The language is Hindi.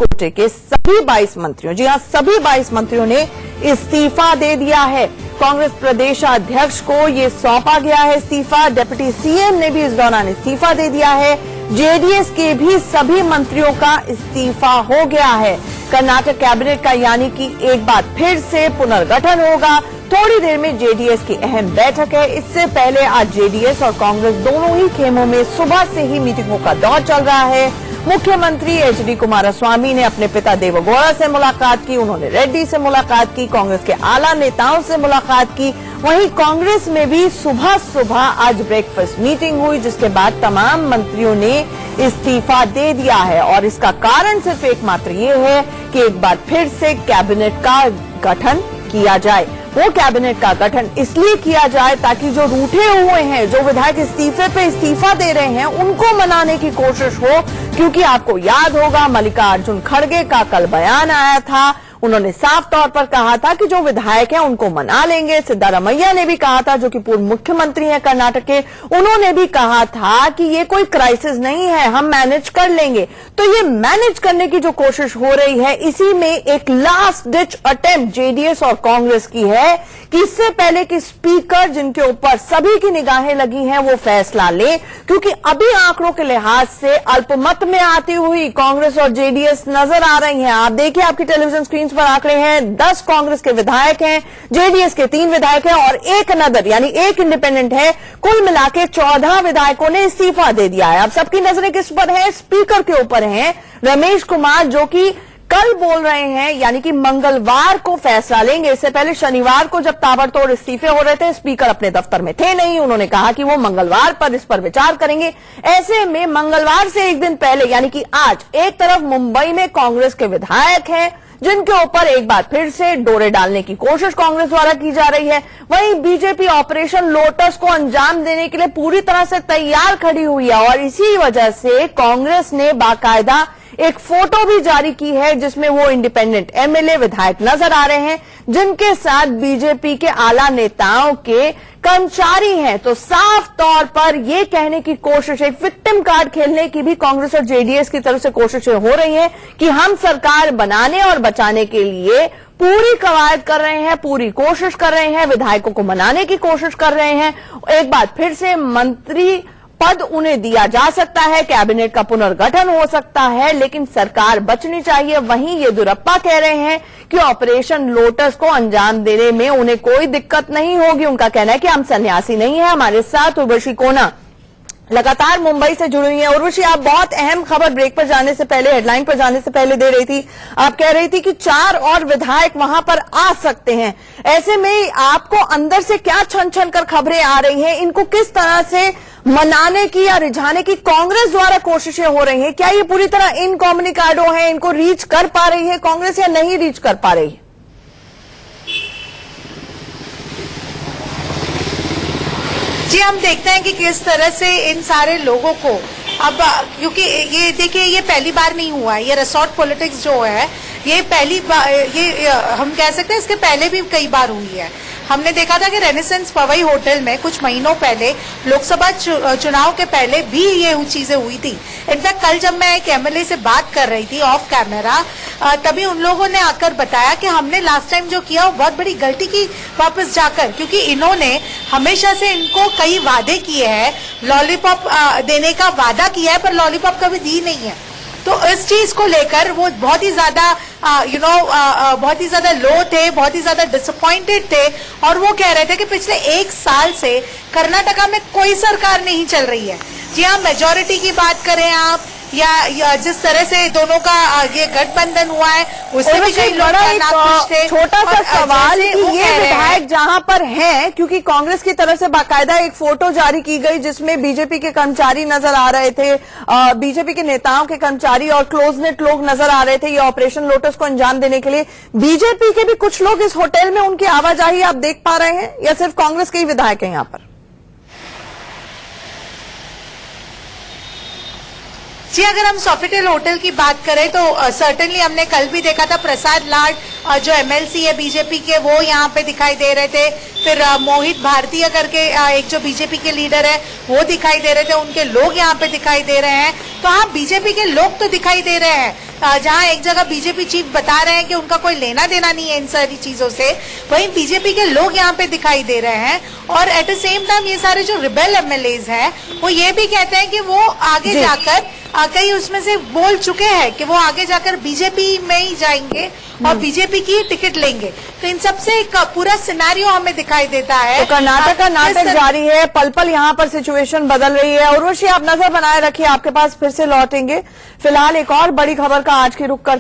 कोटे के सभी 22 मंत्रियों, जी हां सभी 22 मंत्रियों ने इस्तीफा दे दिया है। कांग्रेस प्रदेशाध्यक्ष को ये सौंपा गया है इस्तीफा। डिप्टी सीएम ने भी इस दौरान इस्तीफा दे दिया है। जेडीएस के भी सभी मंत्रियों का इस्तीफा हो गया है। कर्नाटक कैबिनेट का यानी कि एक बार फिर से पुनर्गठन होगा। थोड़ी देर में जेडीएस की अहम बैठक है। इससे पहले आज जेडीएस और कांग्रेस दोनों ही खेमों में सुबह से ही मीटिंगों का दौर चल रहा है। मुख्यमंत्री एचडी कुमारस्वामी ने अपने पिता देवेगौड़ा से मुलाकात की, उन्होंने रेड्डी से मुलाकात की, कांग्रेस के आला नेताओं से मुलाकात की। वहीं कांग्रेस में भी सुबह सुबह आज ब्रेकफास्ट मीटिंग हुई, जिसके बाद तमाम मंत्रियों ने इस्तीफा दे दिया है। और इसका कारण सिर्फ एकमात्र ये है कि एक बार फिर से कैबिनेट का गठन किया जाए। वो कैबिनेट का गठन इसलिए किया जाए ताकि जो रूठे हुए हैं, जो विधायक इस्तीफे पे इस्तीफा दे रहे हैं, उनको मनाने की कोशिश हो। क्योंकि आपको याद होगा मल्लिकार्जुन खड़गे का कल बयान आया था। उन्होंने साफ तौर पर कहा था कि जो विधायक हैं उनको मना लेंगे। सिद्धारमैया ने भी कहा था, जो कि पूर्व मुख्यमंत्री हैं कर्नाटक के, उन्होंने भी कहा था कि ये कोई क्राइसिस नहीं है, हम मैनेज कर लेंगे। तो ये मैनेज करने की जो कोशिश हो रही है, इसी में एक लास्ट डिच अटेम्प्ट जेडीएस और कांग्रेस की है कि इससे पहले कि स्पीकर, जिनके ऊपर सभी की निगाहें लगी हैं, वो फैसला ले। क्योंकि अभी आंकड़ों के लिहाज से अल्पमत में आती हुई कांग्रेस और जेडीएस नजर आ रही हैं। आप देखिए, आपकी टेलीविजन स्क्रीन पर आंकड़े हैं। 10 कांग्रेस के विधायक हैं, जेडीएस के 3 विधायक हैं और एक अनदर यानी एक इंडिपेंडेंट है। कुल मिलाके 14 विधायकों ने इस्तीफा दे दिया है। अब सबकी नजरें किस पर है? स्पीकर के ऊपर हैं। रमेश कुमार, जो कि कल बोल रहे हैं यानी कि मंगलवार को फैसला लेंगे। इससे पहले शनिवार को जब ताबड़तोड़ इस्तीफे हो रहे थे, स्पीकर अपने दफ्तर में थे नहीं। उन्होंने कहा कि वो मंगलवार पर इस पर विचार करेंगे। ऐसे में मंगलवार से एक दिन पहले यानी कि आज एक तरफ मुंबई में कांग्रेस के विधायक हैं, जिनके ऊपर एक बार फिर से डोरे डालने की कोशिश कांग्रेस द्वारा की जा रही है। वहीं बीजेपी ऑपरेशन लोटस को अंजाम देने के लिए पूरी तरह से तैयार खड़ी हुई है। और इसी वजह से कांग्रेस ने बाकायदा एक फोटो भी जारी की है, जिसमें वो इंडिपेंडेंट एमएलए विधायक नजर आ रहे हैं, जिनके साथ बीजेपी के आला नेताओं के कर्मचारी हैं। तो साफ तौर पर ये कहने की कोशिश, एक विक्टिम कार्ड खेलने की भी कांग्रेस और जेडीएस की तरफ से कोशिशें हो रही हैं कि हम सरकार बनाने और बचाने के लिए पूरी कवायद कर रहे हैं, पूरी कोशिश कर रहे हैं, विधायकों को मनाने की कोशिश कर रहे हैं। एक बार फिर से मंत्री पद उन्हें दिया जा सकता है, कैबिनेट का पुनर्गठन हो सकता है, लेकिन सरकार बचनी चाहिए। वहीं येदियुरप्पा कह रहे हैं कि ऑपरेशन लोटस को अंजाम देने में उन्हें कोई दिक्कत नहीं होगी। उनका कहना है कि हम सन्यासी नहीं है। हमारे साथ उर्वशी कोना लगातार मुंबई से जुड़ी हुई है। उर्वशी, आप बहुत अहम खबर ब्रेक पर जाने से पहले, हेडलाइन पर जाने से पहले दे रही थी। आप कह रही थी कि 4 और विधायक वहां पर आ सकते हैं। ऐसे में आपको अंदर से क्या छन छन कर खबरें आ रही हैं? इनको किस तरह से मनाने की या रिझाने की कांग्रेस द्वारा कोशिशें हो रही हैं? क्या ये पूरी तरह इनकम्युनिकेडो है, इनको रीच कर पा रही है कांग्रेस या नहीं रीच कर पा रही है? जी, हम देखते हैं कि किस तरह से इन सारे लोगों को अब, क्योंकि ये देखिए, ये पहली बार नहीं हुआ है। ये रिसोर्ट पॉलिटिक्स जो है, ये पहली बार, ये हम कह सकते हैं इसके पहले भी कई बार हुई है। हमने देखा था कि रेनेसेंस पवई होटल में कुछ महीनों पहले, लोकसभा चुनाव के पहले भी ये चीजें हुई थी। इनफैक्ट कल जब मैं एक एमएलए से बात कर रही थी ऑफ कैमरा, तभी उन लोगों ने आकर बताया कि हमने लास्ट टाइम जो किया वो बहुत बड़ी गलती की वापस जाकर, क्योंकि इन्होंने हमेशा से इनको कई वादे किए हैं, लॉलीपॉप देने का वादा किया है, पर लॉलीपॉप कभी दी नहीं है। तो इस चीज को लेकर वो बहुत ही ज्यादा बहुत ही ज्यादा लो थे, बहुत ही ज्यादा डिसअपॉइंटेड थे। और वो कह रहे थे कि पिछले 1 साल से कर्नाटका में कोई सरकार नहीं चल रही है। जी हाँ, मेजोरिटी की बात करें आप, या जिस तरह से दोनों का ये गठबंधन हुआ है, उससे भी कई लोग नाखुश थे। छोटा सा सवाल कि ये विधायक जहां पर हैं, क्योंकि कांग्रेस की तरफ से बाकायदा एक फोटो जारी की गई जिसमें बीजेपी के कर्मचारी नजर आ रहे थे, बीजेपी के नेताओं के कर्मचारी और क्लोजनेट लोग नजर आ रहे थे ये ऑपरेशन लोटस को अंजाम देने के लिए। बीजेपी के भी कुछ लोग इस होटल में, उनकी आवाजाही आप देख पा रहे हैं या सिर्फ कांग्रेस के ही विधायक हैं यहाँ पर? जी, अगर हम सॉफिटेल होटल की बात करें तो सर्टेनली हमने कल भी देखा था प्रसाद लाड जो एमएलसी है बीजेपी के, वो यहाँ पे दिखाई दे रहे थे। फिर मोहित भारतीय करके एक जो बीजेपी के लीडर है वो दिखाई दे रहे थे, उनके लोग यहाँ पे दिखाई दे रहे हैं। तो हाँ, बीजेपी के लोग तो दिखाई दे रहे हैं। जहां एक जगह बीजेपी चीफ बता रहे हैं कि उनका कोई लेना देना नहीं है इन सारी चीजों से, वहीं बीजेपी के लोग यहाँ पे दिखाई दे रहे हैं। और एट द सेम टाइम ये सारे जो रिबेल एमएलएज हैं वो ये भी कहते हैं कि वो आगे जाकर कई उसमें से बोल चुके हैं कि वो आगे जाकर बीजेपी में ही जाएंगे और बीजेपी की टिकट लेंगे। तो इन सबसे एक पूरा सिनेरियो हमें दिखाई देता है। तो कर्नाटक का नाटक जारी है, पल पल यहाँ पर सिचुएशन बदल रही है। उर्वशी, आप नजर बनाए रखिए, आपके पास फिर से लौटेंगे। फिलहाल एक और बड़ी खबर का आज की रुख कर